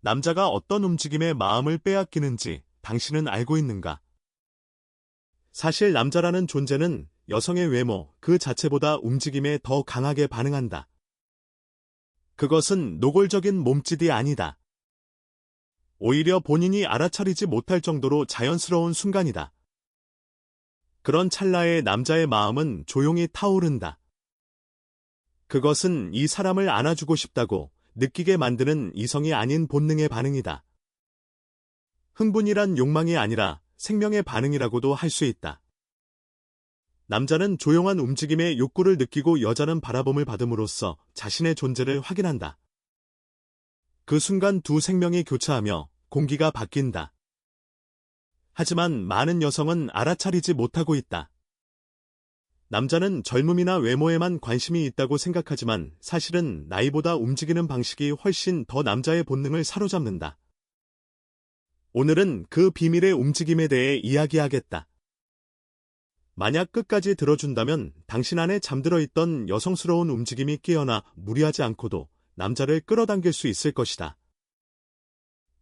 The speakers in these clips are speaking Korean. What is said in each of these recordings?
남자가 어떤 움직임에 마음을 빼앗기는지 당신은 알고 있는가? 사실 남자라는 존재는 여성의 외모 그 자체보다 움직임에 더 강하게 반응한다. 그것은 노골적인 몸짓이 아니다. 오히려 본인이 알아차리지 못할 정도로 자연스러운 순간이다. 그런 찰나에 남자의 마음은 조용히 타오른다. 그것은 이 사람을 안아주고 싶다고 느끼게 만드는 이성이 아닌 본능의 반응이다. 흥분이란 욕망이 아니라 생명의 반응이라고도 할 수 있다. 남자는 조용한 움직임에 욕구를 느끼고 여자는 바라봄을 받음으로써 자신의 존재를 확인한다. 그 순간 두 생명이 교차하며 공기가 바뀐다. 하지만 많은 여성은 알아차리지 못하고 있다. 남자는 젊음이나 외모에만 관심이 있다고 생각하지만 사실은 나이보다 움직이는 방식이 훨씬 더 남자의 본능을 사로잡는다. 오늘은 그 비밀의 움직임에 대해 이야기하겠다. 만약 끝까지 들어준다면 당신 안에 잠들어 있던 여성스러운 움직임이 깨어나 무리하지 않고도 남자를 끌어당길 수 있을 것이다.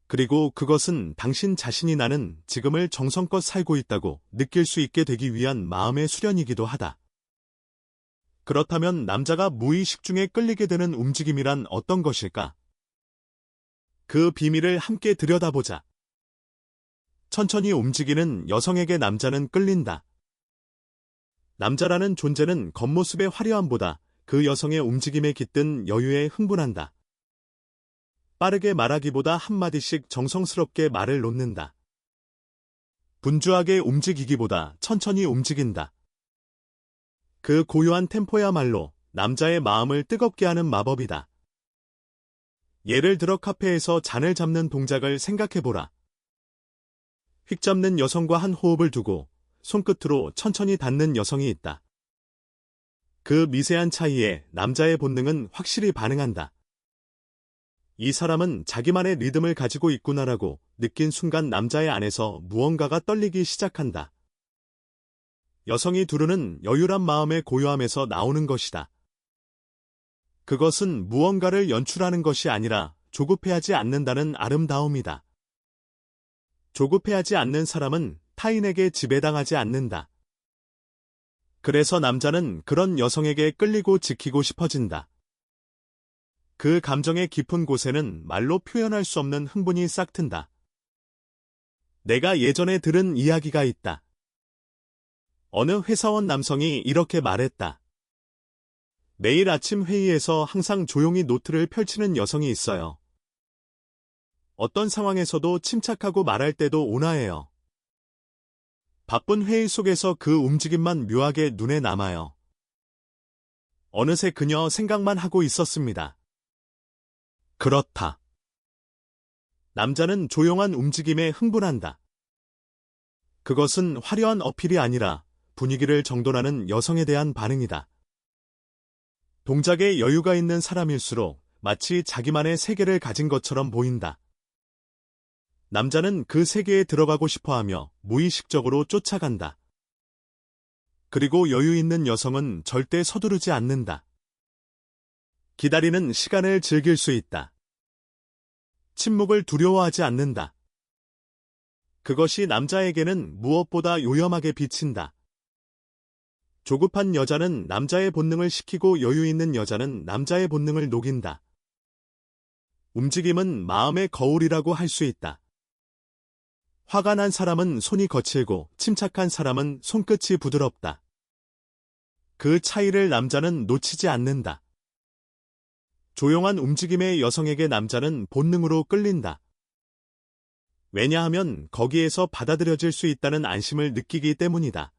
그리고 그것은 당신 자신이 나는 지금을 정성껏 살고 있다고 느낄 수 있게 되기 위한 마음의 수련이기도 하다. 그렇다면 남자가 무의식 중에 끌리게 되는 움직임이란 어떤 것일까? 그 비밀을 함께 들여다보자. 천천히 움직이는 여성에게 남자는 끌린다. 남자라는 존재는 겉모습의 화려함보다 그 여성의 움직임에 깃든 여유에 흥분한다. 빠르게 말하기보다 한마디씩 정성스럽게 말을 놓는다. 분주하게 움직이기보다 천천히 움직인다. 그 고요한 템포야말로 남자의 마음을 뜨겁게 하는 마법이다. 예를 들어 카페에서 잔을 잡는 동작을 생각해보라. 휙 잡는 여성과 한 호흡을 두고 손끝으로 천천히 닿는 여성이 있다. 그 미세한 차이에 남자의 본능은 확실히 반응한다. 이 사람은 자기만의 리듬을 가지고 있구나라고 느낀 순간 남자의 안에서 무언가가 떨리기 시작한다. 여성이 두르는 여유란 마음의 고요함에서 나오는 것이다. 그것은 무언가를 연출하는 것이 아니라 조급해하지 않는다는 아름다움이다. 조급해하지 않는 사람은 타인에게 지배당하지 않는다. 그래서 남자는 그런 여성에게 끌리고 지키고 싶어진다. 그 감정의 깊은 곳에는 말로 표현할 수 없는 흥분이 싹튼다. 내가 예전에 들은 이야기가 있다. 어느 회사원 남성이 이렇게 말했다. 매일 아침 회의에서 항상 조용히 노트를 펼치는 여성이 있어요. 어떤 상황에서도 침착하고 말할 때도 온화해요. 바쁜 회의 속에서 그 움직임만 묘하게 눈에 남아요. 어느새 그녀 생각만 하고 있었습니다. 그렇다. 남자는 조용한 움직임에 흥분한다. 그것은 화려한 어필이 아니라 분위기를 정돈하는 여성에 대한 반응이다. 동작에 여유가 있는 사람일수록 마치 자기만의 세계를 가진 것처럼 보인다. 남자는 그 세계에 들어가고 싶어하며 무의식적으로 쫓아간다. 그리고 여유 있는 여성은 절대 서두르지 않는다. 기다리는 시간을 즐길 수 있다. 침묵을 두려워하지 않는다. 그것이 남자에게는 무엇보다 요염하게 비친다. 조급한 여자는 남자의 본능을 시키고 여유 있는 여자는 남자의 본능을 녹인다. 움직임은 마음의 거울이라고 할 수 있다. 화가 난 사람은 손이 거칠고 침착한 사람은 손끝이 부드럽다. 그 차이를 남자는 놓치지 않는다. 조용한 움직임의 여성에게 남자는 본능으로 끌린다. 왜냐하면 거기에서 받아들여질 수 있다는 안심을 느끼기 때문이다.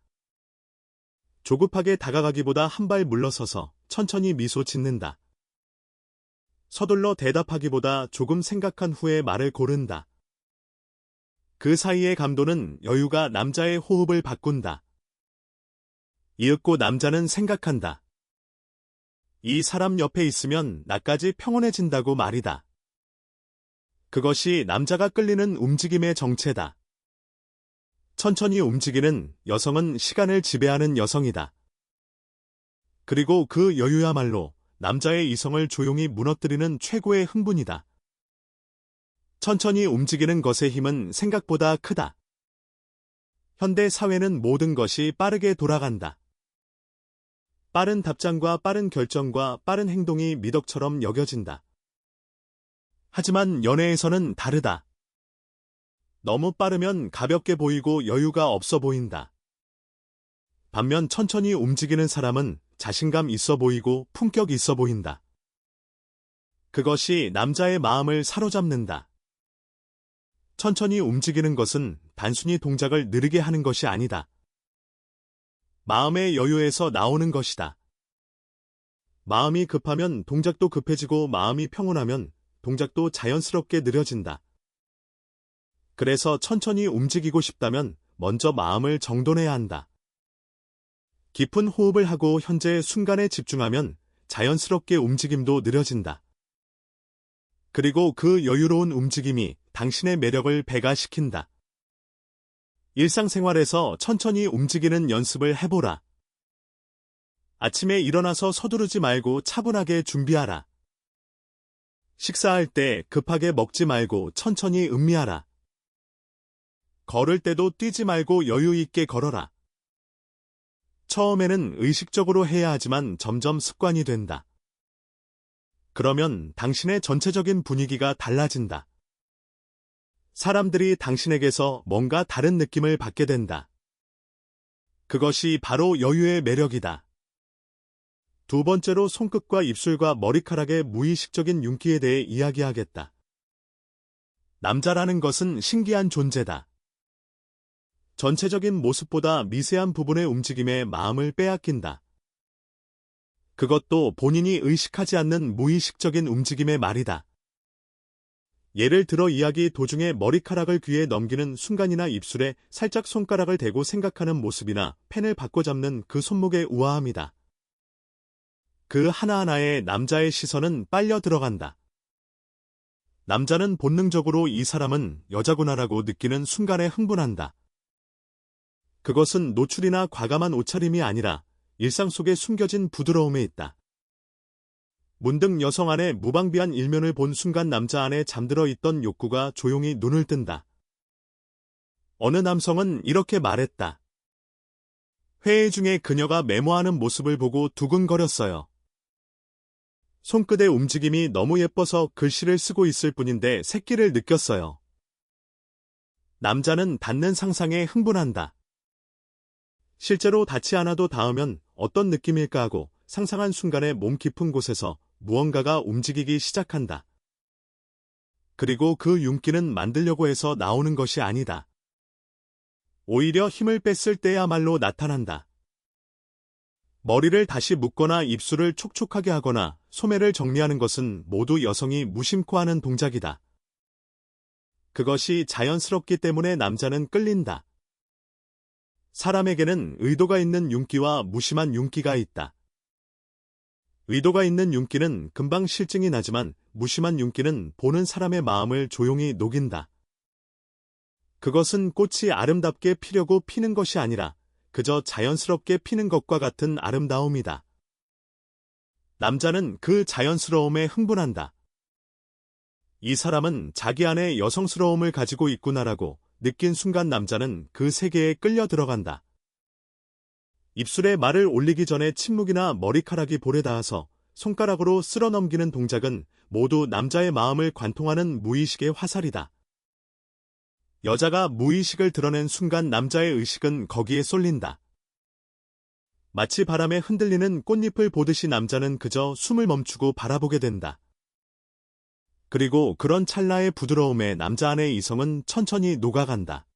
조급하게 다가가기보다 한 발 물러서서 천천히 미소 짓는다. 서둘러 대답하기보다 조금 생각한 후에 말을 고른다. 그 사이의 감도는 여유가 남자의 호흡을 바꾼다. 이윽고 남자는 생각한다. 이 사람 옆에 있으면 나까지 평온해진다고 말이다. 그것이 남자가 끌리는 움직임의 정체다. 천천히 움직이는 여성은 시간을 지배하는 여성이다. 그리고 그 여유야말로 남자의 이성을 조용히 무너뜨리는 최고의 흥분이다. 천천히 움직이는 것의 힘은 생각보다 크다. 현대 사회는 모든 것이 빠르게 돌아간다. 빠른 답장과 빠른 결정과 빠른 행동이 미덕처럼 여겨진다. 하지만 연애에서는 다르다. 너무 빠르면 가볍게 보이고 여유가 없어 보인다. 반면 천천히 움직이는 사람은 자신감 있어 보이고 품격 있어 보인다. 그것이 남자의 마음을 사로잡는다. 천천히 움직이는 것은 단순히 동작을 느리게 하는 것이 아니다. 마음의 여유에서 나오는 것이다. 마음이 급하면 동작도 급해지고 마음이 평온하면 동작도 자연스럽게 느려진다. 그래서 천천히 움직이고 싶다면 먼저 마음을 정돈해야 한다. 깊은 호흡을 하고 현재의 순간에 집중하면 자연스럽게 움직임도 느려진다. 그리고 그 여유로운 움직임이 당신의 매력을 배가시킨다. 일상생활에서 천천히 움직이는 연습을 해보라. 아침에 일어나서 서두르지 말고 차분하게 준비하라. 식사할 때 급하게 먹지 말고 천천히 음미하라. 걸을 때도 뛰지 말고 여유 있게 걸어라. 처음에는 의식적으로 해야 하지만 점점 습관이 된다. 그러면 당신의 전체적인 분위기가 달라진다. 사람들이 당신에게서 뭔가 다른 느낌을 받게 된다. 그것이 바로 여유의 매력이다. 두 번째로 손끝과 입술과 머리카락의 무의식적인 윤기에 대해 이야기하겠다. 남자라는 것은 신기한 존재다. 전체적인 모습보다 미세한 부분의 움직임에 마음을 빼앗긴다. 그것도 본인이 의식하지 않는 무의식적인 움직임의 말이다. 예를 들어 이야기 도중에 머리카락을 귀에 넘기는 순간이나 입술에 살짝 손가락을 대고 생각하는 모습이나 펜을 바꿔잡는 그 손목의 우아함이다. 그 하나하나에 남자의 시선은 빨려 들어간다. 남자는 본능적으로 이 사람은 여자구나라고 느끼는 순간에 흥분한다. 그것은 노출이나 과감한 옷차림이 아니라 일상 속에 숨겨진 부드러움에 있다. 문득 여성 안의 무방비한 일면을 본 순간 남자 안에 잠들어 있던 욕구가 조용히 눈을 뜬다. 어느 남성은 이렇게 말했다. 회의 중에 그녀가 메모하는 모습을 보고 두근거렸어요. 손끝의 움직임이 너무 예뻐서 글씨를 쓰고 있을 뿐인데 새끼를 느꼈어요. 남자는 닿는 상상에 흥분한다. 실제로 닿지 않아도 닿으면 어떤 느낌일까 하고 상상한 순간에 몸 깊은 곳에서 무언가가 움직이기 시작한다. 그리고 그 윤기는 만들려고 해서 나오는 것이 아니다. 오히려 힘을 뺐을 때야말로 나타난다. 머리를 다시 묶거나 입술을 촉촉하게 하거나 소매를 정리하는 것은 모두 여성이 무심코 하는 동작이다. 그것이 자연스럽기 때문에 남자는 끌린다. 사람에게는 의도가 있는 윤기와 무심한 윤기가 있다. 의도가 있는 윤기는 금방 실증이 나지만 무심한 윤기는 보는 사람의 마음을 조용히 녹인다. 그것은 꽃이 아름답게 피려고 피는 것이 아니라 그저 자연스럽게 피는 것과 같은 아름다움이다. 남자는 그 자연스러움에 흥분한다. 이 사람은 자기 안에 여성스러움을 가지고 있구나라고 느낀 순간 남자는 그 세계에 끌려 들어간다. 입술에 말을 올리기 전에 침묵이나 머리카락이 볼에 닿아서 손가락으로 쓸어 넘기는 동작은 모두 남자의 마음을 관통하는 무의식의 화살이다. 여자가 무의식을 드러낸 순간 남자의 의식은 거기에 쏠린다. 마치 바람에 흔들리는 꽃잎을 보듯이 남자는 그저 숨을 멈추고 바라보게 된다. 그리고 그런 찰나의 부드러움에 남자 안의 이성은 천천히 녹아간다.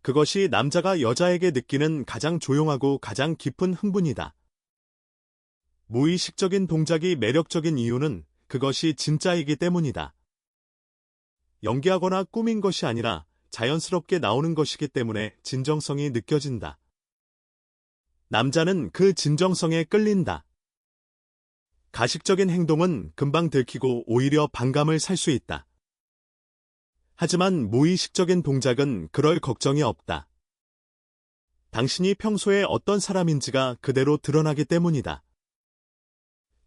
그것이 남자가 여자에게 느끼는 가장 조용하고 가장 깊은 흥분이다. 무의식적인 동작이 매력적인 이유는 그것이 진짜이기 때문이다. 연기하거나 꾸민 것이 아니라 자연스럽게 나오는 것이기 때문에 진정성이 느껴진다. 남자는 그 진정성에 끌린다. 가식적인 행동은 금방 들키고 오히려 반감을 살 수 있다. 하지만 무의식적인 동작은 그럴 걱정이 없다. 당신이 평소에 어떤 사람인지가 그대로 드러나기 때문이다.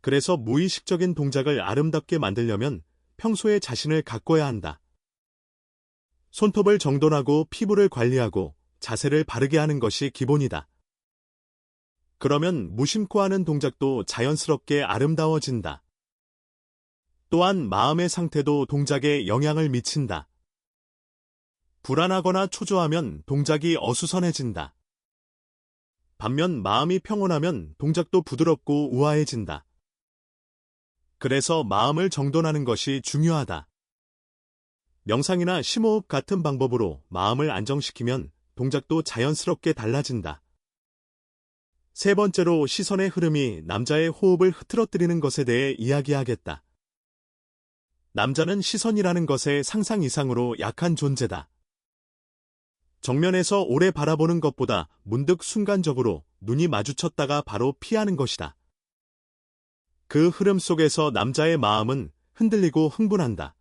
그래서 무의식적인 동작을 아름답게 만들려면 평소에 자신을 가꿔야 한다. 손톱을 정돈하고 피부를 관리하고 자세를 바르게 하는 것이 기본이다. 그러면 무심코 하는 동작도 자연스럽게 아름다워진다. 또한 마음의 상태도 동작에 영향을 미친다. 불안하거나 초조하면 동작이 어수선해진다. 반면 마음이 평온하면 동작도 부드럽고 우아해진다. 그래서 마음을 정돈하는 것이 중요하다. 명상이나 심호흡 같은 방법으로 마음을 안정시키면 동작도 자연스럽게 달라진다. 세 번째로 시선의 흐름이 남자의 호흡을 흐트러뜨리는 것에 대해 이야기하겠다. 남자는 시선이라는 것의 상상 이상으로 약한 존재다. 정면에서 오래 바라보는 것보다 문득 순간적으로 눈이 마주쳤다가 바로 피하는 것이다. 그 흐름 속에서 남자의 마음은 흔들리고 흥분한다.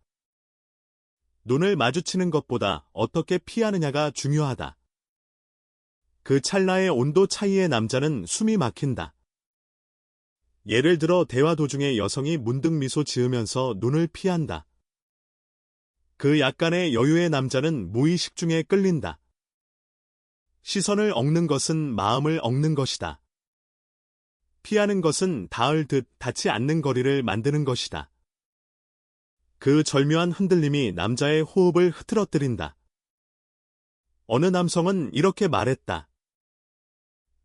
눈을 마주치는 것보다 어떻게 피하느냐가 중요하다. 그 찰나의 온도 차이에 남자는 숨이 막힌다. 예를 들어 대화 도중에 여성이 문득 미소 지으면서 눈을 피한다. 그 약간의 여유의 남자는 무의식 중에 끌린다. 시선을 얻는 것은 마음을 얻는 것이다. 피하는 것은 닿을 듯 닿지 않는 거리를 만드는 것이다. 그 절묘한 흔들림이 남자의 호흡을 흐트러뜨린다. 어느 남성은 이렇게 말했다.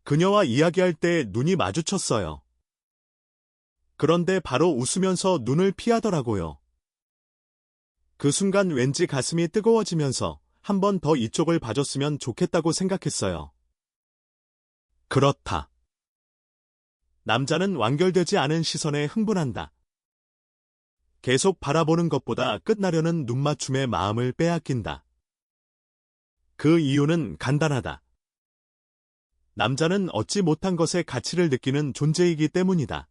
그녀와 이야기할 때 눈이 마주쳤어요. 그런데 바로 웃으면서 눈을 피하더라고요. 그 순간 왠지 가슴이 뜨거워지면서 한 번 더 이쪽을 봐줬으면 좋겠다고 생각했어요. 그렇다. 남자는 완결되지 않은 시선에 흥분한다. 계속 바라보는 것보다 끝나려는 눈맞춤에 마음을 빼앗긴다. 그 이유는 간단하다. 남자는 얻지 못한 것의 가치를 느끼는 존재이기 때문이다.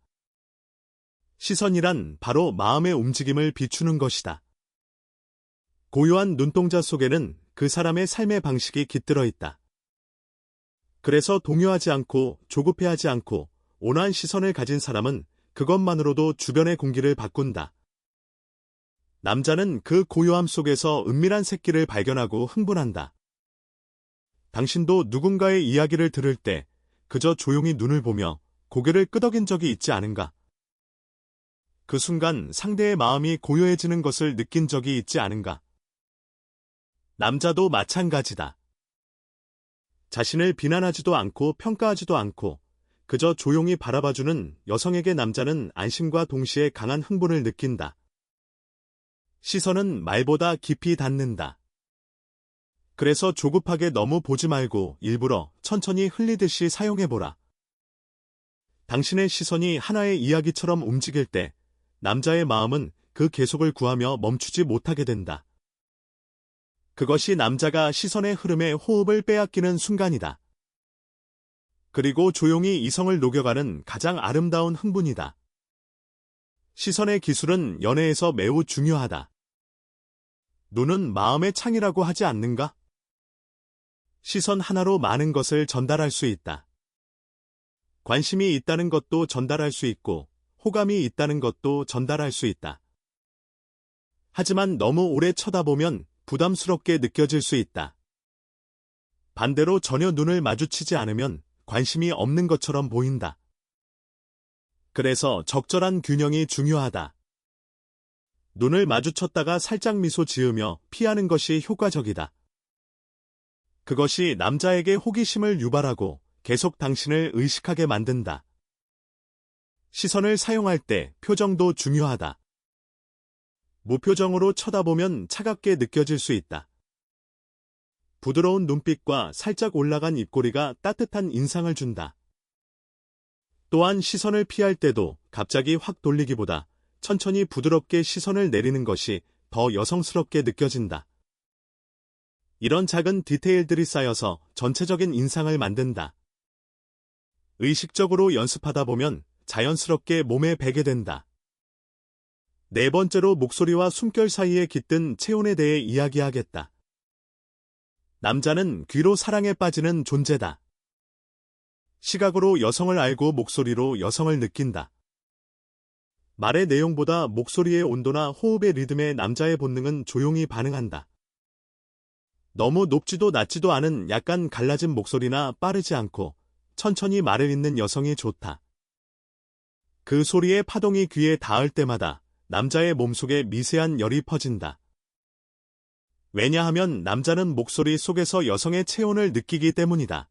시선이란 바로 마음의 움직임을 비추는 것이다. 고요한 눈동자 속에는 그 사람의 삶의 방식이 깃들어 있다. 그래서 동요하지 않고 조급해하지 않고 온화한 시선을 가진 사람은 그것만으로도 주변의 공기를 바꾼다. 남자는 그 고요함 속에서 은밀한 새끼를 발견하고 흥분한다. 당신도 누군가의 이야기를 들을 때 그저 조용히 눈을 보며 고개를 끄덕인 적이 있지 않은가? 그 순간 상대의 마음이 고요해지는 것을 느낀 적이 있지 않은가? 남자도 마찬가지다. 자신을 비난하지도 않고 평가하지도 않고 그저 조용히 바라봐주는 여성에게 남자는 안심과 동시에 강한 흥분을 느낀다. 시선은 말보다 깊이 닿는다. 그래서 조급하게 너무 보지 말고 일부러 천천히 흘리듯이 사용해보라. 당신의 시선이 하나의 이야기처럼 움직일 때 남자의 마음은 그 계속을 구하며 멈추지 못하게 된다. 그것이 남자가 시선의 흐름에 호흡을 빼앗기는 순간이다. 그리고 조용히 이성을 녹여가는 가장 아름다운 흥분이다. 시선의 기술은 연애에서 매우 중요하다. 눈은 마음의 창이라고 하지 않는가? 시선 하나로 많은 것을 전달할 수 있다. 관심이 있다는 것도 전달할 수 있고, 호감이 있다는 것도 전달할 수 있다. 하지만 너무 오래 쳐다보면 부담스럽게 느껴질 수 있다. 반대로 전혀 눈을 마주치지 않으면 관심이 없는 것처럼 보인다. 그래서 적절한 균형이 중요하다. 눈을 마주쳤다가 살짝 미소 지으며 피하는 것이 효과적이다. 그것이 남자에게 호기심을 유발하고 계속 당신을 의식하게 만든다. 시선을 사용할 때 표정도 중요하다. 무표정으로 쳐다보면 차갑게 느껴질 수 있다. 부드러운 눈빛과 살짝 올라간 입꼬리가 따뜻한 인상을 준다. 또한 시선을 피할 때도 갑자기 확 돌리기보다 천천히 부드럽게 시선을 내리는 것이 더 여성스럽게 느껴진다. 이런 작은 디테일들이 쌓여서 전체적인 인상을 만든다. 의식적으로 연습하다 보면 자연스럽게 몸에 배게 된다. 네 번째로 목소리와 숨결 사이에 깃든 체온에 대해 이야기하겠다. 남자는 귀로 사랑에 빠지는 존재다. 시각으로 여성을 알고 목소리로 여성을 느낀다. 말의 내용보다 목소리의 온도나 호흡의 리듬에 남자의 본능은 조용히 반응한다. 너무 높지도 낮지도 않은 약간 갈라진 목소리나 빠르지 않고 천천히 말을 잇는 여성이 좋다. 그 소리의 파동이 귀에 닿을 때마다 남자의 몸속에 미세한 열이 퍼진다. 왜냐하면 남자는 목소리 속에서 여성의 체온을 느끼기 때문이다.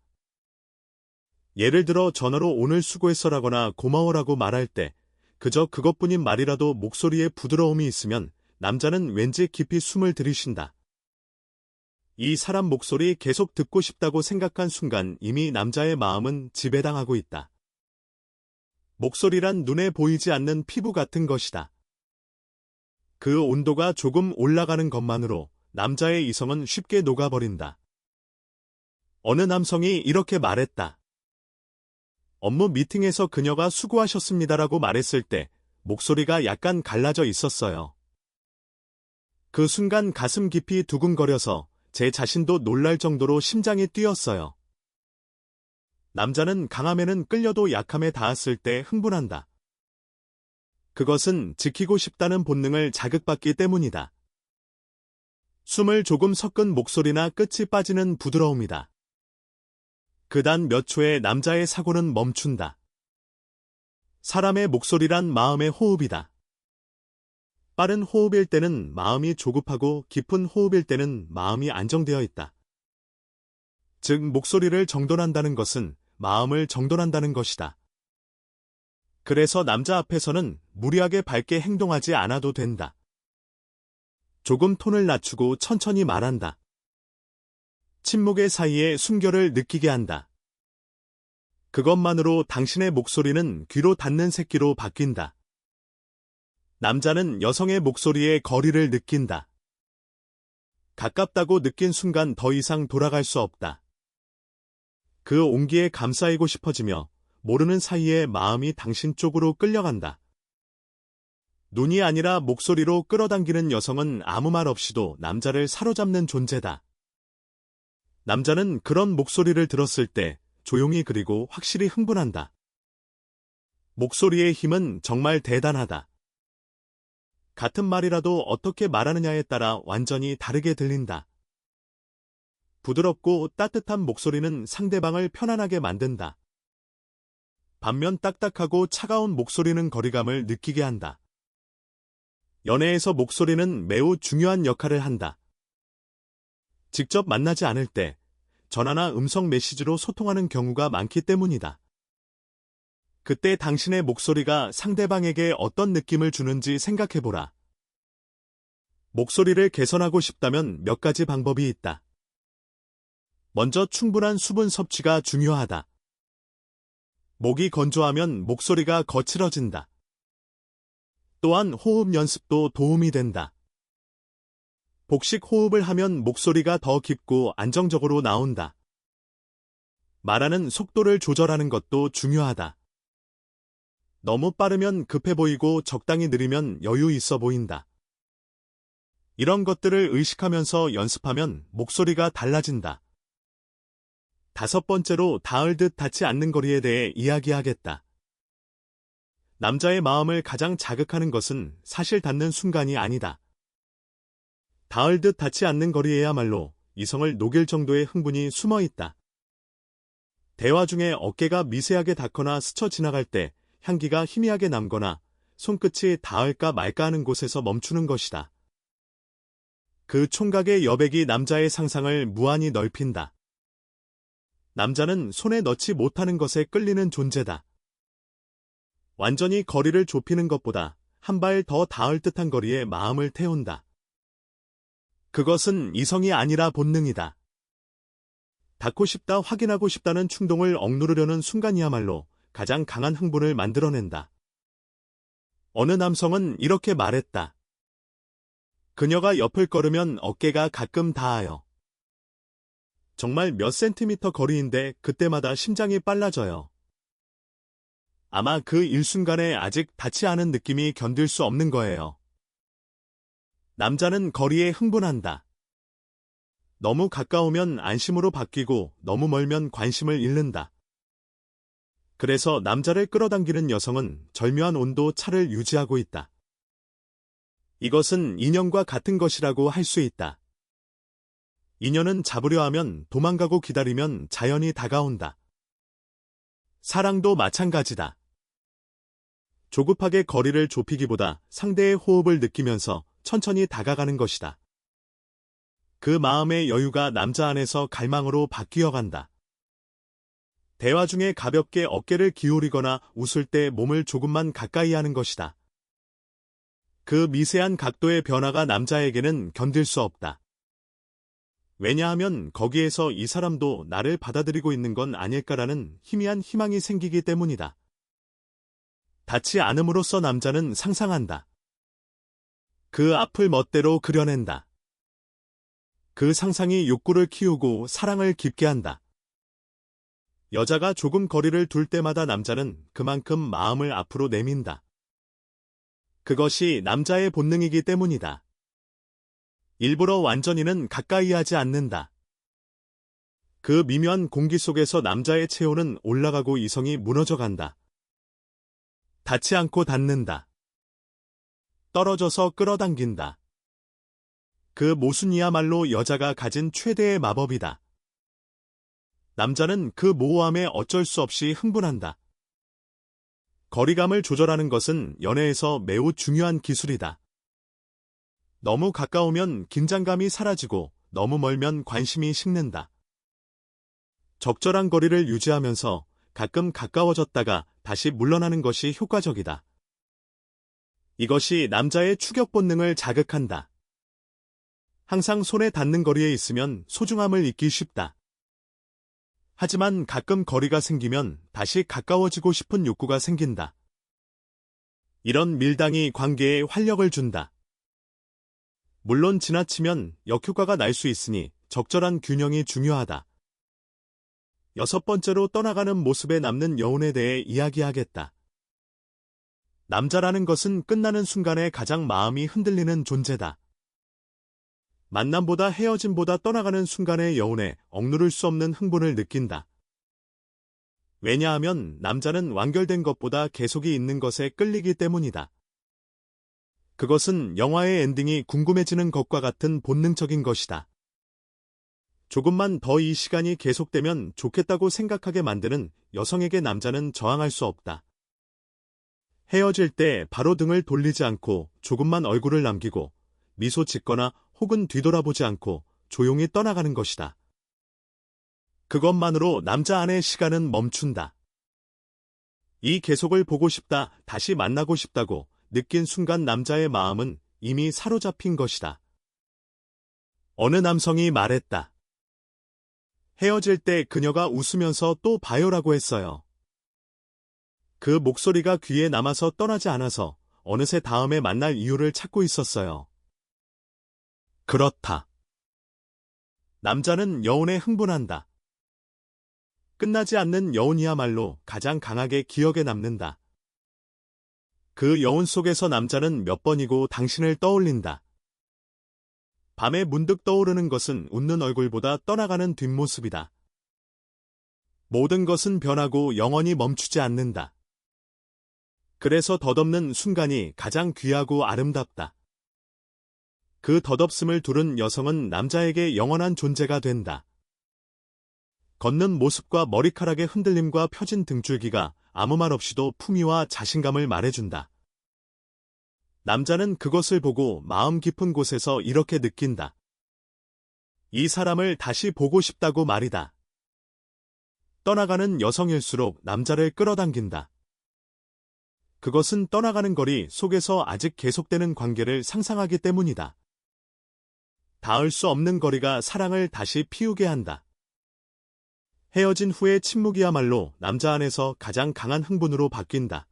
예를 들어 전화로 오늘 수고했어라거나 고마워라고 말할 때 그저 그것뿐인 말이라도 목소리에 부드러움이 있으면 남자는 왠지 깊이 숨을 들이쉰다. 이 사람 목소리 계속 듣고 싶다고 생각한 순간 이미 남자의 마음은 지배당하고 있다. 목소리란 눈에 보이지 않는 피부 같은 것이다. 그 온도가 조금 올라가는 것만으로 남자의 이성은 쉽게 녹아버린다. 어느 남성이 이렇게 말했다. 업무 미팅에서 그녀가 수고하셨습니다라고 말했을 때 목소리가 약간 갈라져 있었어요. 그 순간 가슴 깊이 두근거려서 제 자신도 놀랄 정도로 심장이 뛰었어요. 남자는 강함에는 끌려도 약함에 닿았을 때 흥분한다. 그것은 지키고 싶다는 본능을 자극받기 때문이다. 숨을 조금 섞은 목소리나 끝이 빠지는 부드러움이다. 그 단 몇 초에 남자의 사고는 멈춘다. 사람의 목소리란 마음의 호흡이다. 빠른 호흡일 때는 마음이 조급하고 깊은 호흡일 때는 마음이 안정되어 있다. 즉 목소리를 정돈한다는 것은 마음을 정돈한다는 것이다. 그래서 남자 앞에서는 무리하게 밝게 행동하지 않아도 된다. 조금 톤을 낮추고 천천히 말한다. 침묵의 사이에 숨결을 느끼게 한다. 그것만으로 당신의 목소리는 귀로 닿는 새끼로 바뀐다. 남자는 여성의 목소리에 거리를 느낀다. 가깝다고 느낀 순간 더 이상 돌아갈 수 없다. 그 온기에 감싸이고 싶어지며 모르는 사이에 마음이 당신 쪽으로 끌려간다. 눈이 아니라 목소리로 끌어당기는 여성은 아무 말 없이도 남자를 사로잡는 존재다. 남자는 그런 목소리를 들었을 때 조용히 그리고 확실히 흥분한다. 목소리의 힘은 정말 대단하다. 같은 말이라도 어떻게 말하느냐에 따라 완전히 다르게 들린다. 부드럽고 따뜻한 목소리는 상대방을 편안하게 만든다. 반면 딱딱하고 차가운 목소리는 거리감을 느끼게 한다. 연애에서 목소리는 매우 중요한 역할을 한다. 직접 만나지 않을 때 전화나 음성 메시지로 소통하는 경우가 많기 때문이다. 그때 당신의 목소리가 상대방에게 어떤 느낌을 주는지 생각해보라. 목소리를 개선하고 싶다면 몇 가지 방법이 있다. 먼저 충분한 수분 섭취가 중요하다. 목이 건조하면 목소리가 거칠어진다. 또한 호흡 연습도 도움이 된다. 복식 호흡을 하면 목소리가 더 깊고 안정적으로 나온다. 말하는 속도를 조절하는 것도 중요하다. 너무 빠르면 급해 보이고 적당히 느리면 여유 있어 보인다. 이런 것들을 의식하면서 연습하면 목소리가 달라진다. 5번째로 닿을 듯 닿지 않는 거리에 대해 이야기하겠다. 남자의 마음을 가장 자극하는 것은 사실 닿는 순간이 아니다. 닿을 듯 닿지 않는 거리에야말로 이성을 녹일 정도의 흥분이 숨어 있다. 대화 중에 어깨가 미세하게 닿거나 스쳐 지나갈 때 향기가 희미하게 남거나 손끝이 닿을까 말까 하는 곳에서 멈추는 것이다. 그 총각의 여백이 남자의 상상을 무한히 넓힌다. 남자는 손에 넣지 못하는 것에 끌리는 존재다. 완전히 거리를 좁히는 것보다 한 발 더 닿을 듯한 거리에 마음을 태운다. 그것은 이성이 아니라 본능이다. 닿고 싶다, 확인하고 싶다는 충동을 억누르려는 순간이야말로 가장 강한 흥분을 만들어낸다. 어느 남성은 이렇게 말했다. 그녀가 옆을 걸으면 어깨가 가끔 닿아요. 정말 몇 센티미터 거리인데 그때마다 심장이 빨라져요. 아마 그 일순간에 아직 닿지 않은 느낌이 견딜 수 없는 거예요. 남자는 거리에 흥분한다. 너무 가까우면 안심으로 바뀌고 너무 멀면 관심을 잃는다. 그래서 남자를 끌어당기는 여성은 절묘한 온도 차를 유지하고 있다. 이것은 인연과 같은 것이라고 할 수 있다. 인연은 잡으려 하면 도망가고 기다리면 자연히 다가온다. 사랑도 마찬가지다. 조급하게 거리를 좁히기보다 상대의 호흡을 느끼면서 천천히 다가가는 것이다. 그 마음의 여유가 남자 안에서 갈망으로 바뀌어간다. 대화 중에 가볍게 어깨를 기울이거나 웃을 때 몸을 조금만 가까이 하는 것이다. 그 미세한 각도의 변화가 남자에게는 견딜 수 없다. 왜냐하면 거기에서 이 사람도 나를 받아들이고 있는 건 아닐까라는 희미한 희망이 생기기 때문이다. 닿지 않음으로써 남자는 상상한다. 그 앞을 멋대로 그려낸다. 그 상상이 욕구를 키우고 사랑을 깊게 한다. 여자가 조금 거리를 둘 때마다 남자는 그만큼 마음을 앞으로 내민다. 그것이 남자의 본능이기 때문이다. 일부러 완전히는 가까이 하지 않는다. 그 미묘한 공기 속에서 남자의 체온은 올라가고 이성이 무너져간다. 닿지 않고 닿는다. 떨어져서 끌어당긴다. 그 모순이야말로 여자가 가진 최대의 마법이다. 남자는 그 모호함에 어쩔 수 없이 흥분한다. 거리감을 조절하는 것은 연애에서 매우 중요한 기술이다. 너무 가까우면 긴장감이 사라지고 너무 멀면 관심이 식는다. 적절한 거리를 유지하면서 가끔 가까워졌다가 다시 물러나는 것이 효과적이다. 이것이 남자의 추격 본능을 자극한다. 항상 손에 닿는 거리에 있으면 소중함을 잊기 쉽다. 하지만 가끔 거리가 생기면 다시 가까워지고 싶은 욕구가 생긴다. 이런 밀당이 관계에 활력을 준다. 물론 지나치면 역효과가 날 수 있으니 적절한 균형이 중요하다. 6번째로 떠나가는 모습에 남는 여운에 대해 이야기하겠다. 남자라는 것은 끝나는 순간에 가장 마음이 흔들리는 존재다. 만남보다 헤어짐보다 떠나가는 순간의 여운에 억누를 수 없는 흥분을 느낀다. 왜냐하면 남자는 완결된 것보다 계속이 있는 것에 끌리기 때문이다. 그것은 영화의 엔딩이 궁금해지는 것과 같은 본능적인 것이다. 조금만 더 이 시간이 계속되면 좋겠다고 생각하게 만드는 여성에게 남자는 저항할 수 없다. 헤어질 때 바로 등을 돌리지 않고 조금만 얼굴을 남기고 미소 짓거나 혹은 뒤돌아보지 않고 조용히 떠나가는 것이다. 그것만으로 남자 안의 시간은 멈춘다. 이 계속을 보고 싶다, 다시 만나고 싶다고 느낀 순간 남자의 마음은 이미 사로잡힌 것이다. 어느 남성이 말했다. 헤어질 때 그녀가 웃으면서 또 봐요라고 했어요. 그 목소리가 귀에 남아서 떠나지 않아서 어느새 다음에 만날 이유를 찾고 있었어요. 그렇다. 남자는 여운에 흥분한다. 끝나지 않는 여운이야말로 가장 강하게 기억에 남는다. 그 여운 속에서 남자는 몇 번이고 당신을 떠올린다. 밤에 문득 떠오르는 것은 웃는 얼굴보다 떠나가는 뒷모습이다. 모든 것은 변하고 영원히 멈추지 않는다. 그래서 덧없는 순간이 가장 귀하고 아름답다. 그 덧없음을 두른 여성은 남자에게 영원한 존재가 된다. 걷는 모습과 머리카락의 흔들림과 펴진 등줄기가 아무 말 없이도 품위와 자신감을 말해준다. 남자는 그것을 보고 마음 깊은 곳에서 이렇게 느낀다. 이 사람을 다시 보고 싶다고 말이다. 떠나가는 여성일수록 남자를 끌어당긴다. 그것은 떠나가는 거리 속에서 아직 계속되는 관계를 상상하기 때문이다. 닿을 수 없는 거리가 사랑을 다시 피우게 한다. 헤어진 후의 침묵이야말로 남자 안에서 가장 강한 흥분으로 바뀐다.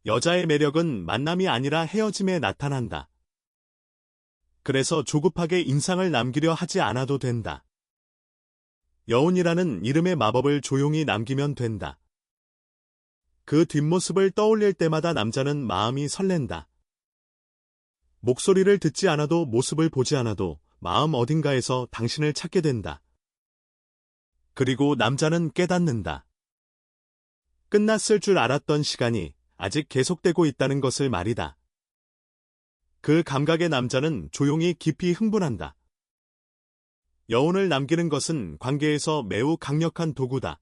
여자의 매력은 만남이 아니라 헤어짐에 나타난다. 그래서 조급하게 인상을 남기려 하지 않아도 된다. 여운이라는 이름의 마법을 조용히 남기면 된다. 그 뒷모습을 떠올릴 때마다 남자는 마음이 설렌다. 목소리를 듣지 않아도 모습을 보지 않아도 마음 어딘가에서 당신을 찾게 된다. 그리고 남자는 깨닫는다. 끝났을 줄 알았던 시간이 아직 계속되고 있다는 것을 말이다. 그 감각의 남자는 조용히 깊이 흥분한다. 여운을 남기는 것은 관계에서 매우 강력한 도구다.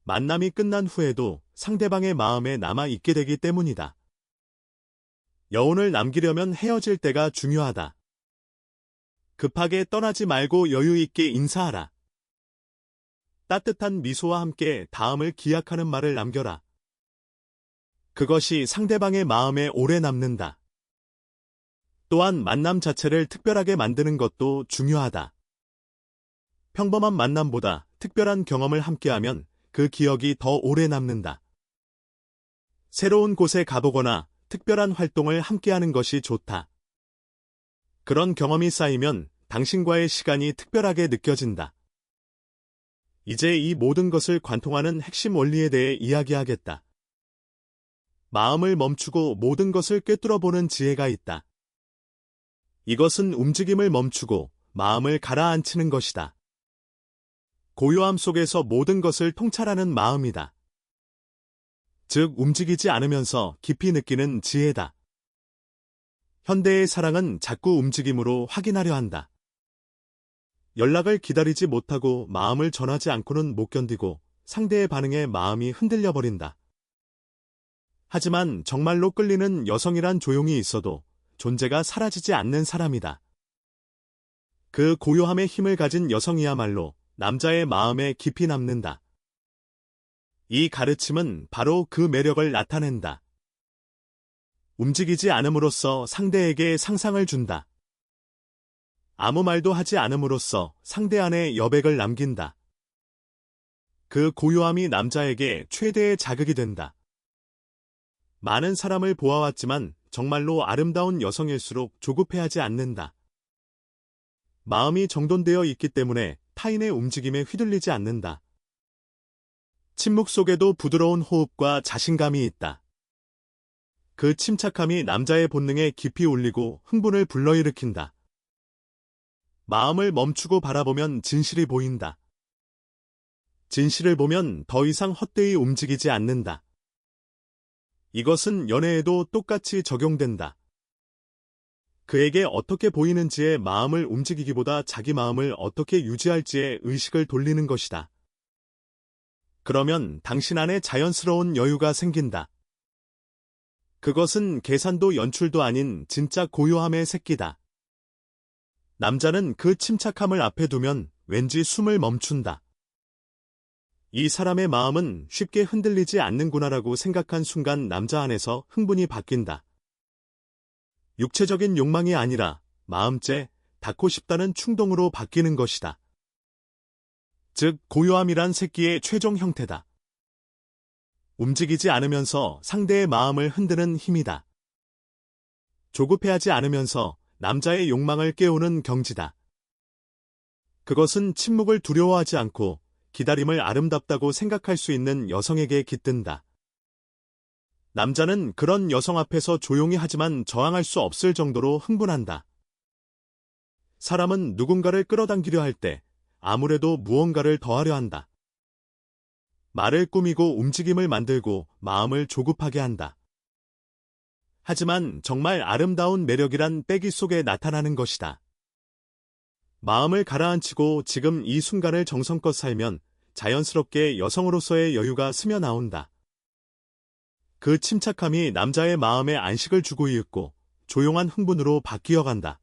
만남이 끝난 후에도 상대방의 마음에 남아있게 되기 때문이다. 여운을 남기려면 헤어질 때가 중요하다. 급하게 떠나지 말고 여유 있게 인사하라. 따뜻한 미소와 함께 다음을 기약하는 말을 남겨라. 그것이 상대방의 마음에 오래 남는다. 또한 만남 자체를 특별하게 만드는 것도 중요하다. 평범한 만남보다 특별한 경험을 함께하면 그 기억이 더 오래 남는다. 새로운 곳에 가보거나 특별한 활동을 함께하는 것이 좋다. 그런 경험이 쌓이면 당신과의 시간이 특별하게 느껴진다. 이제 이 모든 것을 관통하는 핵심 원리에 대해 이야기하겠다. 마음을 멈추고 모든 것을 꿰뚫어보는 지혜가 있다. 이것은 움직임을 멈추고 마음을 가라앉히는 것이다. 고요함 속에서 모든 것을 통찰하는 마음이다. 즉, 움직이지 않으면서 깊이 느끼는 지혜다. 현대의 사랑은 자꾸 움직임으로 확인하려 한다. 연락을 기다리지 못하고 마음을 전하지 않고는 못 견디고 상대의 반응에 마음이 흔들려 버린다. 하지만 정말로 끌리는 여성이란 조용히 있어도 존재가 사라지지 않는 사람이다. 그 고요함의 힘을 가진 여성이야말로 남자의 마음에 깊이 남는다. 이 가르침은 바로 그 매력을 나타낸다. 움직이지 않음으로써 상대에게 상상을 준다. 아무 말도 하지 않음으로써 상대 안에 여백을 남긴다. 그 고요함이 남자에게 최대의 자극이 된다. 많은 사람을 보아왔지만 정말로 아름다운 여성일수록 조급해하지 않는다. 마음이 정돈되어 있기 때문에 타인의 움직임에 휘둘리지 않는다. 침묵 속에도 부드러운 호흡과 자신감이 있다. 그 침착함이 남자의 본능에 깊이 울리고 흥분을 불러일으킨다. 마음을 멈추고 바라보면 진실이 보인다. 진실을 보면 더 이상 헛되이 움직이지 않는다. 이것은 연애에도 똑같이 적용된다. 그에게 어떻게 보이는지에 마음을 움직이기보다 자기 마음을 어떻게 유지할지에 의식을 돌리는 것이다. 그러면 당신 안에 자연스러운 여유가 생긴다. 그것은 계산도 연출도 아닌 진짜 고요함의 새끼다. 남자는 그 침착함을 앞에 두면 왠지 숨을 멈춘다. 이 사람의 마음은 쉽게 흔들리지 않는구나라고 생각한 순간 남자 안에서 흥분이 바뀐다. 육체적인 욕망이 아니라 마음째 닿고 싶다는 충동으로 바뀌는 것이다. 즉, 고요함이란 새끼의 최종 형태다. 움직이지 않으면서 상대의 마음을 흔드는 힘이다. 조급해하지 않으면서 남자의 욕망을 깨우는 경지다. 그것은 침묵을 두려워하지 않고 기다림을 아름답다고 생각할 수 있는 여성에게 깃든다. 남자는 그런 여성 앞에서 조용히 하지만 저항할 수 없을 정도로 흥분한다. 사람은 누군가를 끌어당기려 할 때 아무래도 무언가를 더하려 한다. 말을 꾸미고 움직임을 만들고 마음을 조급하게 한다. 하지만 정말 아름다운 매력이란 빼기 속에 나타나는 것이다. 마음을 가라앉히고 지금 이 순간을 정성껏 살면 자연스럽게 여성으로서의 여유가 스며 나온다. 그 침착함이 남자의 마음에 안식을 주고 있고 조용한 흥분으로 바뀌어 간다.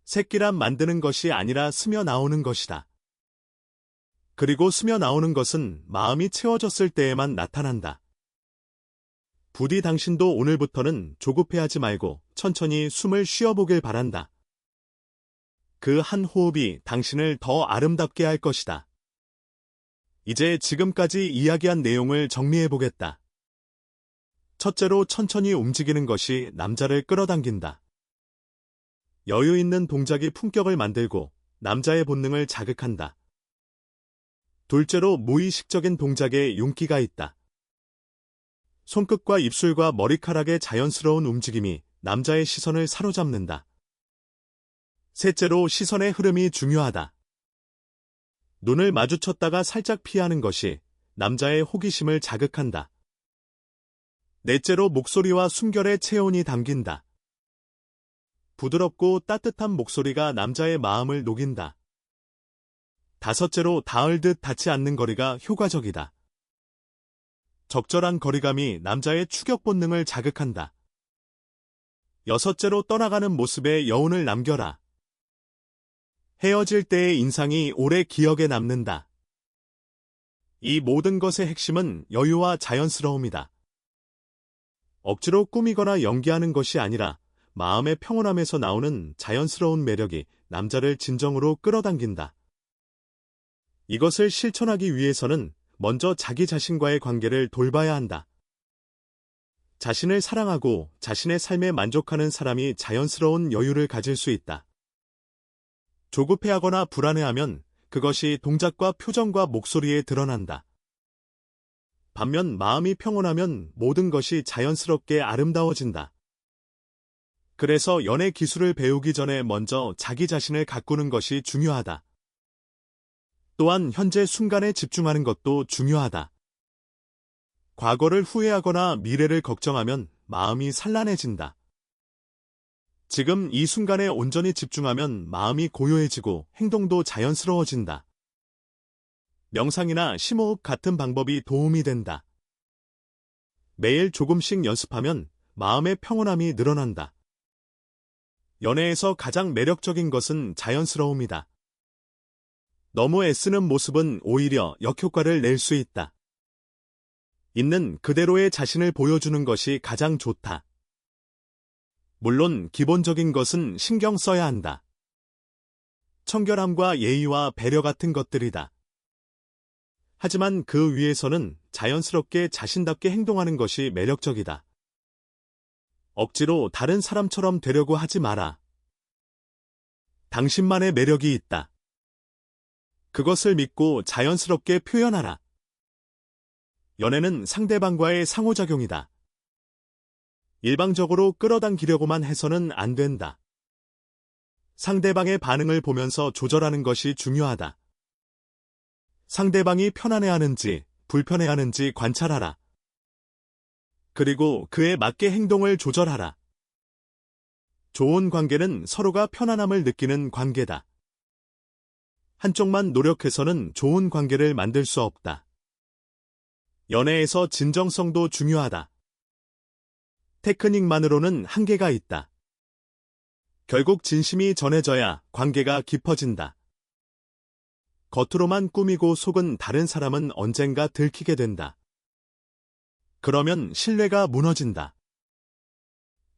새끼란 만드는 것이 아니라 스며 나오는 것이다. 그리고 스며 나오는 것은 마음이 채워졌을 때에만 나타난다. 부디 당신도 오늘부터는 조급해하지 말고 천천히 숨을 쉬어보길 바란다. 그 한 호흡이 당신을 더 아름답게 할 것이다. 이제 지금까지 이야기한 내용을 정리해보겠다. 첫째로, 천천히 움직이는 것이 남자를 끌어당긴다. 여유 있는 동작이 품격을 만들고 남자의 본능을 자극한다. 둘째로, 무의식적인 동작에 윤기가 있다. 손끝과 입술과 머리카락의 자연스러운 움직임이 남자의 시선을 사로잡는다. 셋째로, 시선의 흐름이 중요하다. 눈을 마주쳤다가 살짝 피하는 것이 남자의 호기심을 자극한다. 넷째로 목소리와 숨결의 체온이 담긴다. 부드럽고 따뜻한 목소리가 남자의 마음을 녹인다. 다섯째로 닿을 듯 닿지 않는 거리가 효과적이다. 적절한 거리감이 남자의 추격 본능을 자극한다. 여섯째로 떠나가는 모습에 여운을 남겨라. 헤어질 때의 인상이 오래 기억에 남는다. 이 모든 것의 핵심은 여유와 자연스러움이다. 억지로 꾸미거나 연기하는 것이 아니라 마음의 평온함에서 나오는 자연스러운 매력이 남자를 진정으로 끌어당긴다. 이것을 실천하기 위해서는 먼저 자기 자신과의 관계를 돌봐야 한다. 자신을 사랑하고 자신의 삶에 만족하는 사람이 자연스러운 여유를 가질 수 있다. 조급해하거나 불안해하면 그것이 동작과 표정과 목소리에 드러난다. 반면 마음이 평온하면 모든 것이 자연스럽게 아름다워진다. 그래서 연애 기술을 배우기 전에 먼저 자기 자신을 가꾸는 것이 중요하다. 또한 현재 순간에 집중하는 것도 중요하다. 과거를 후회하거나 미래를 걱정하면 마음이 산란해진다. 지금 이 순간에 온전히 집중하면 마음이 고요해지고 행동도 자연스러워진다. 명상이나 심호흡 같은 방법이 도움이 된다. 매일 조금씩 연습하면 마음의 평온함이 늘어난다. 연애에서 가장 매력적인 것은 자연스러움이다. 너무 애쓰는 모습은 오히려 역효과를 낼 수 있다. 있는 그대로의 자신을 보여주는 것이 가장 좋다. 물론 기본적인 것은 신경 써야 한다. 청결함과 예의와 배려 같은 것들이다. 하지만 그 위에서는 자연스럽게 자신답게 행동하는 것이 매력적이다. 억지로 다른 사람처럼 되려고 하지 마라. 당신만의 매력이 있다. 그것을 믿고 자연스럽게 표현하라. 연애는 상대방과의 상호작용이다. 일방적으로 끌어당기려고만 해서는 안 된다. 상대방의 반응을 보면서 조절하는 것이 중요하다. 상대방이 편안해하는지 불편해하는지 관찰하라. 그리고 그에 맞게 행동을 조절하라. 좋은 관계는 서로가 편안함을 느끼는 관계다. 한쪽만 노력해서는 좋은 관계를 만들 수 없다. 연애에서 진정성도 중요하다. 테크닉만으로는 한계가 있다. 결국 진심이 전해져야 관계가 깊어진다. 겉으로만 꾸미고 속은 다른 사람은 언젠가 들키게 된다. 그러면 신뢰가 무너진다.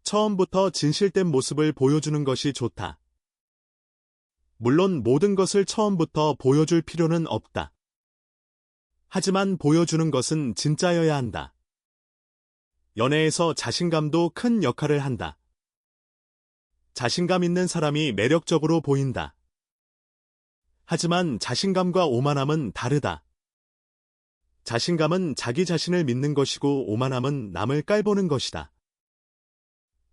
처음부터 진실된 모습을 보여주는 것이 좋다. 물론 모든 것을 처음부터 보여줄 필요는 없다. 하지만 보여주는 것은 진짜여야 한다. 연애에서 자신감도 큰 역할을 한다. 자신감 있는 사람이 매력적으로 보인다. 하지만 자신감과 오만함은 다르다. 자신감은 자기 자신을 믿는 것이고 오만함은 남을 깔보는 것이다.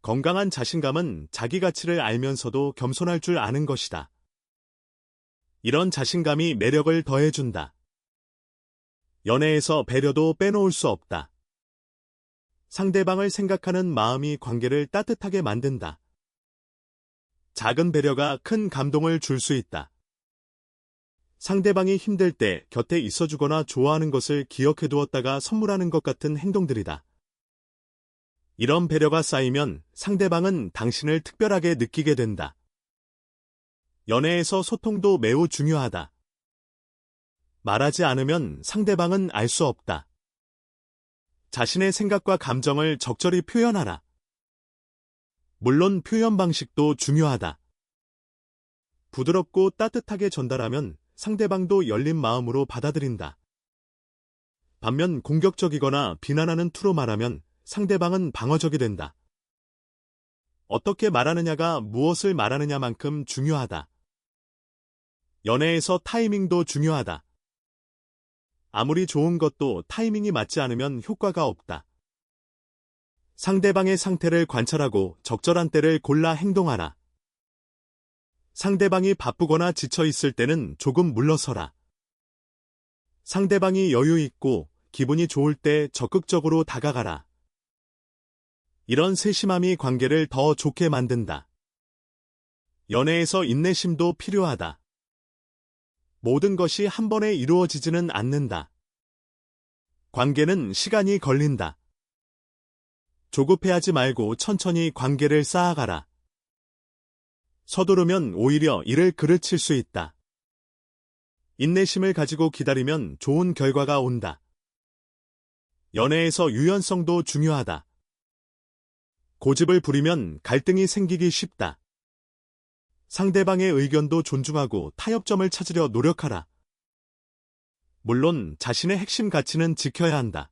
건강한 자신감은 자기 가치를 알면서도 겸손할 줄 아는 것이다. 이런 자신감이 매력을 더해준다. 연애에서 배려도 빼놓을 수 없다. 상대방을 생각하는 마음이 관계를 따뜻하게 만든다. 작은 배려가 큰 감동을 줄 수 있다. 상대방이 힘들 때 곁에 있어주거나 좋아하는 것을 기억해 두었다가 선물하는 것 같은 행동들이다. 이런 배려가 쌓이면 상대방은 당신을 특별하게 느끼게 된다. 연애에서 소통도 매우 중요하다. 말하지 않으면 상대방은 알 수 없다. 자신의 생각과 감정을 적절히 표현하라. 물론 표현 방식도 중요하다. 부드럽고 따뜻하게 전달하면 상대방도 열린 마음으로 받아들인다. 반면 공격적이거나 비난하는 투로 말하면 상대방은 방어적이 된다. 어떻게 말하느냐가 무엇을 말하느냐만큼 중요하다. 연애에서 타이밍도 중요하다. 아무리 좋은 것도 타이밍이 맞지 않으면 효과가 없다. 상대방의 상태를 관찰하고 적절한 때를 골라 행동하라. 상대방이 바쁘거나 지쳐 있을 때는 조금 물러서라. 상대방이 여유 있고 기분이 좋을 때 적극적으로 다가가라. 이런 세심함이 관계를 더 좋게 만든다. 연애에서 인내심도 필요하다. 모든 것이 한 번에 이루어지지는 않는다. 관계는 시간이 걸린다. 조급해하지 말고 천천히 관계를 쌓아가라. 서두르면 오히려 일을 그르칠 수 있다. 인내심을 가지고 기다리면 좋은 결과가 온다. 연애에서 유연성도 중요하다. 고집을 부리면 갈등이 생기기 쉽다. 상대방의 의견도 존중하고 타협점을 찾으려 노력하라. 물론 자신의 핵심 가치는 지켜야 한다.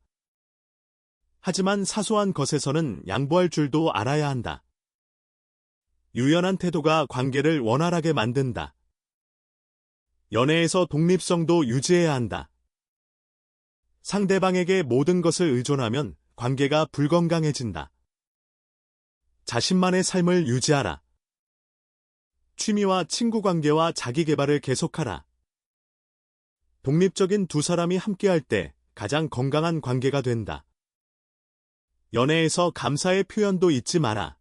하지만 사소한 것에서는 양보할 줄도 알아야 한다. 유연한 태도가 관계를 원활하게 만든다. 연애에서 독립성도 유지해야 한다. 상대방에게 모든 것을 의존하면 관계가 불건강해진다. 자신만의 삶을 유지하라. 취미와 친구 관계와 자기 개발을 계속하라. 독립적인 두 사람이 함께할 때 가장 건강한 관계가 된다. 연애에서 감사의 표현도 잊지 마라.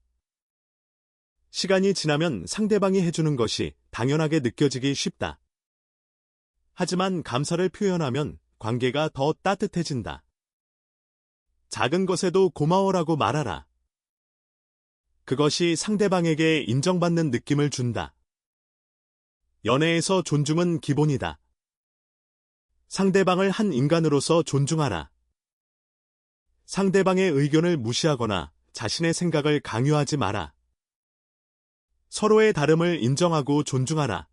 시간이 지나면 상대방이 해주는 것이 당연하게 느껴지기 쉽다. 하지만 감사를 표현하면 관계가 더 따뜻해진다. 작은 것에도 고마워라고 말하라. 그것이 상대방에게 인정받는 느낌을 준다. 연애에서 존중은 기본이다. 상대방을 한 인간으로서 존중하라. 상대방의 의견을 무시하거나 자신의 생각을 강요하지 마라. 서로의 다름을 인정하고 존중하라.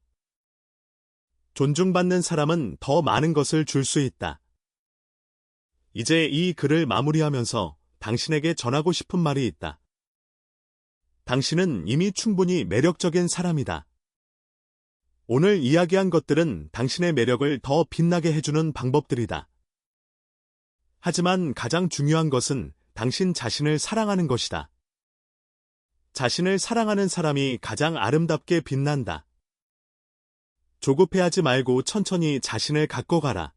존중받는 사람은 더 많은 것을 줄 수 있다. 이제 이 글을 마무리하면서 당신에게 전하고 싶은 말이 있다. 당신은 이미 충분히 매력적인 사람이다. 오늘 이야기한 것들은 당신의 매력을 더 빛나게 해주는 방법들이다. 하지만 가장 중요한 것은 당신 자신을 사랑하는 것이다. 자신을 사랑하는 사람이 가장 아름답게 빛난다. 조급해하지 말고 천천히 자신을 갖고 가라.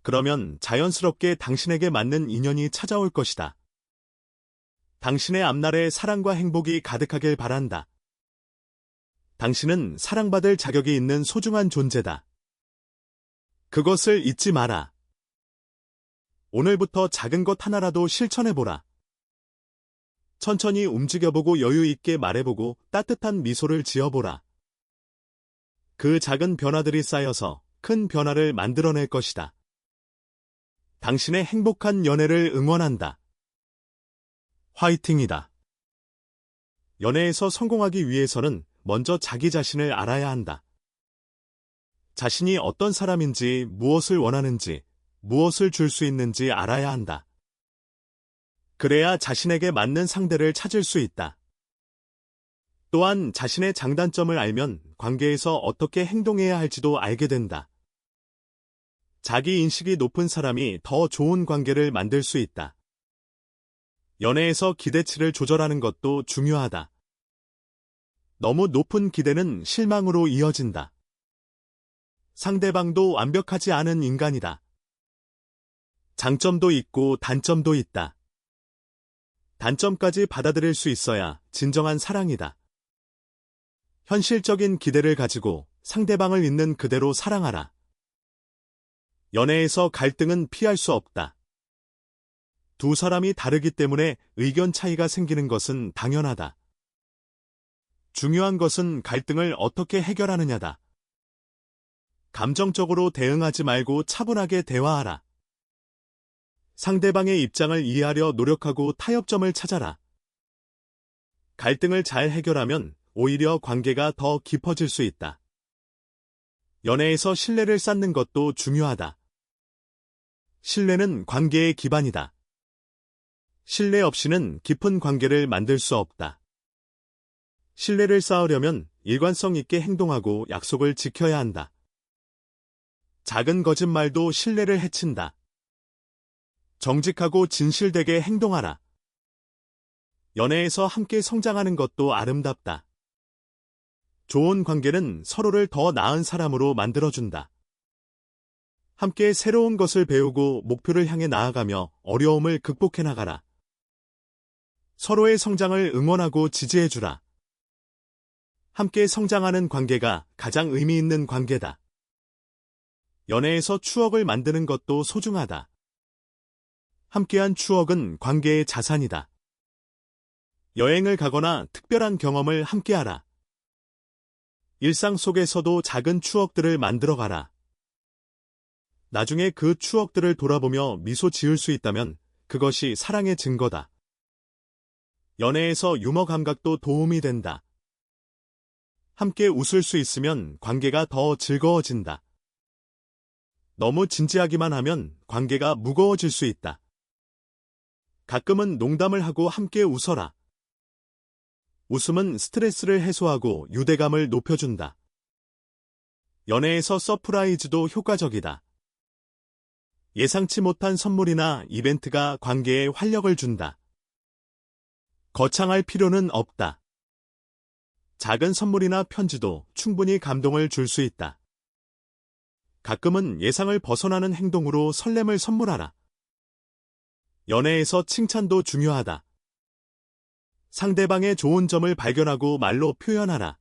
그러면 자연스럽게 당신에게 맞는 인연이 찾아올 것이다. 당신의 앞날에 사랑과 행복이 가득하길 바란다. 당신은 사랑받을 자격이 있는 소중한 존재다. 그것을 잊지 마라. 오늘부터 작은 것 하나라도 실천해보라. 천천히 움직여보고 여유 있게 말해보고 따뜻한 미소를 지어보라. 그 작은 변화들이 쌓여서 큰 변화를 만들어낼 것이다. 당신의 행복한 연애를 응원한다. 화이팅이다. 연애에서 성공하기 위해서는 먼저 자기 자신을 알아야 한다. 자신이 어떤 사람인지, 무엇을 원하는지, 무엇을 줄 수 있는지 알아야 한다. 그래야 자신에게 맞는 상대를 찾을 수 있다. 또한 자신의 장단점을 알면 관계에서 어떻게 행동해야 할지도 알게 된다. 자기 인식이 높은 사람이 더 좋은 관계를 만들 수 있다. 연애에서 기대치를 조절하는 것도 중요하다. 너무 높은 기대는 실망으로 이어진다. 상대방도 완벽하지 않은 인간이다. 장점도 있고 단점도 있다. 단점까지 받아들일 수 있어야 진정한 사랑이다. 현실적인 기대를 가지고 상대방을 있는 그대로 사랑하라. 연애에서 갈등은 피할 수 없다. 두 사람이 다르기 때문에 의견 차이가 생기는 것은 당연하다. 중요한 것은 갈등을 어떻게 해결하느냐다. 감정적으로 대응하지 말고 차분하게 대화하라. 상대방의 입장을 이해하려 노력하고 타협점을 찾아라. 갈등을 잘 해결하면 오히려 관계가 더 깊어질 수 있다. 연애에서 신뢰를 쌓는 것도 중요하다. 신뢰는 관계의 기반이다. 신뢰 없이는 깊은 관계를 만들 수 없다. 신뢰를 쌓으려면 일관성 있게 행동하고 약속을 지켜야 한다. 작은 거짓말도 신뢰를 해친다. 정직하고 진실되게 행동하라. 연애에서 함께 성장하는 것도 아름답다. 좋은 관계는 서로를 더 나은 사람으로 만들어준다. 함께 새로운 것을 배우고 목표를 향해 나아가며 어려움을 극복해 나가라. 서로의 성장을 응원하고 지지해주라. 함께 성장하는 관계가 가장 의미 있는 관계다. 연애에서 추억을 만드는 것도 소중하다. 함께한 추억은 관계의 자산이다. 여행을 가거나 특별한 경험을 함께하라. 일상 속에서도 작은 추억들을 만들어가라. 나중에 그 추억들을 돌아보며 미소 지을 수 있다면 그것이 사랑의 증거다. 연애에서 유머 감각도 도움이 된다. 함께 웃을 수 있으면 관계가 더 즐거워진다. 너무 진지하기만 하면 관계가 무거워질 수 있다. 가끔은 농담을 하고 함께 웃어라. 웃음은 스트레스를 해소하고 유대감을 높여준다. 연애에서 서프라이즈도 효과적이다. 예상치 못한 선물이나 이벤트가 관계에 활력을 준다. 거창할 필요는 없다. 작은 선물이나 편지도 충분히 감동을 줄 수 있다. 가끔은 예상을 벗어나는 행동으로 설렘을 선물하라. 연애에서 칭찬도 중요하다. 상대방의 좋은 점을 발견하고 말로 표현하라.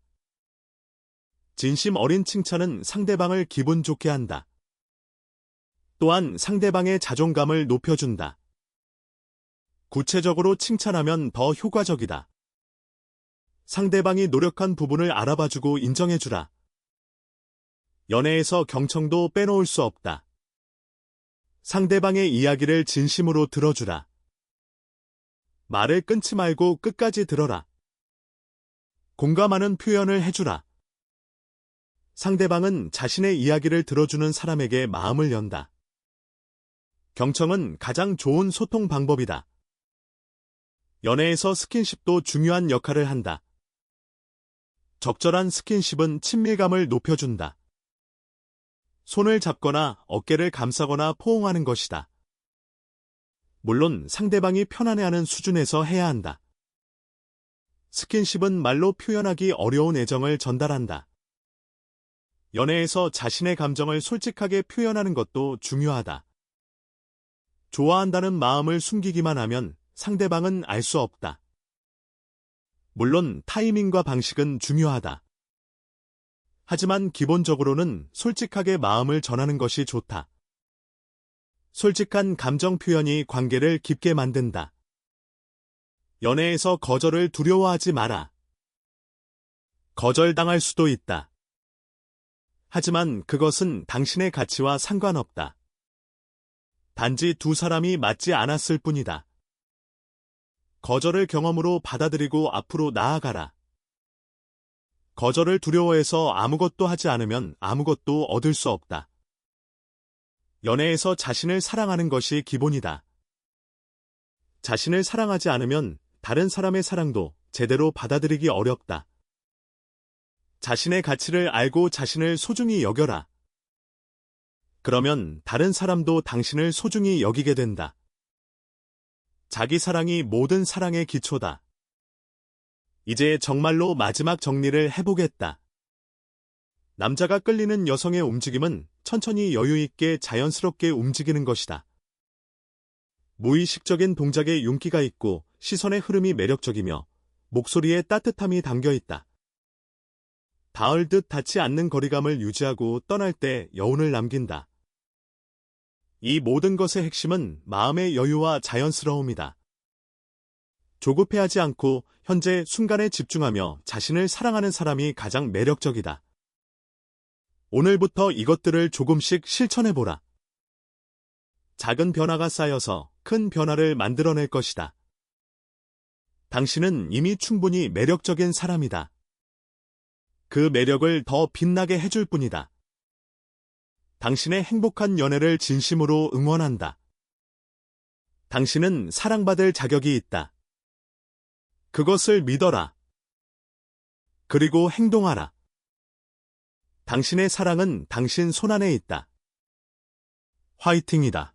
진심 어린 칭찬은 상대방을 기분 좋게 한다. 또한 상대방의 자존감을 높여준다. 구체적으로 칭찬하면 더 효과적이다. 상대방이 노력한 부분을 알아봐주고 인정해주라. 연애에서 경청도 빼놓을 수 없다. 상대방의 이야기를 진심으로 들어주라. 말을 끊지 말고 끝까지 들어라. 공감하는 표현을 해주라. 상대방은 자신의 이야기를 들어주는 사람에게 마음을 연다. 경청은 가장 좋은 소통 방법이다. 연애에서 스킨십도 중요한 역할을 한다. 적절한 스킨십은 친밀감을 높여준다. 손을 잡거나 어깨를 감싸거나 포옹하는 것이다. 물론 상대방이 편안해하는 수준에서 해야 한다. 스킨십은 말로 표현하기 어려운 애정을 전달한다. 연애에서 자신의 감정을 솔직하게 표현하는 것도 중요하다. 좋아한다는 마음을 숨기기만 하면 상대방은 알 수 없다. 물론 타이밍과 방식은 중요하다. 하지만 기본적으로는 솔직하게 마음을 전하는 것이 좋다. 솔직한 감정 표현이 관계를 깊게 만든다. 연애에서 거절을 두려워하지 마라. 거절당할 수도 있다. 하지만 그것은 당신의 가치와 상관없다. 단지 두 사람이 맞지 않았을 뿐이다. 거절을 경험으로 받아들이고 앞으로 나아가라. 거절을 두려워해서 아무것도 하지 않으면 아무것도 얻을 수 없다. 연애에서 자신을 사랑하는 것이 기본이다. 자신을 사랑하지 않으면 다른 사람의 사랑도 제대로 받아들이기 어렵다. 자신의 가치를 알고 자신을 소중히 여겨라. 그러면 다른 사람도 당신을 소중히 여기게 된다. 자기 사랑이 모든 사랑의 기초다. 이제 정말로 마지막 정리를 해보겠다. 남자가 끌리는 여성의 움직임은 천천히 여유 있게 자연스럽게 움직이는 것이다. 무의식적인 동작에 윤기가 있고 시선의 흐름이 매력적이며 목소리에 따뜻함이 담겨 있다. 닿을 듯 닿지 않는 거리감을 유지하고 떠날 때 여운을 남긴다. 이 모든 것의 핵심은 마음의 여유와 자연스러움이다. 조급해하지 않고 현재 순간에 집중하며 자신을 사랑하는 사람이 가장 매력적이다. 오늘부터 이것들을 조금씩 실천해보라. 작은 변화가 쌓여서 큰 변화를 만들어낼 것이다. 당신은 이미 충분히 매력적인 사람이다. 그 매력을 더 빛나게 해줄 뿐이다. 당신의 행복한 연애를 진심으로 응원한다. 당신은 사랑받을 자격이 있다. 그것을 믿어라. 그리고 행동하라. 당신의 사랑은 당신 손안에 있다. 화이팅이다.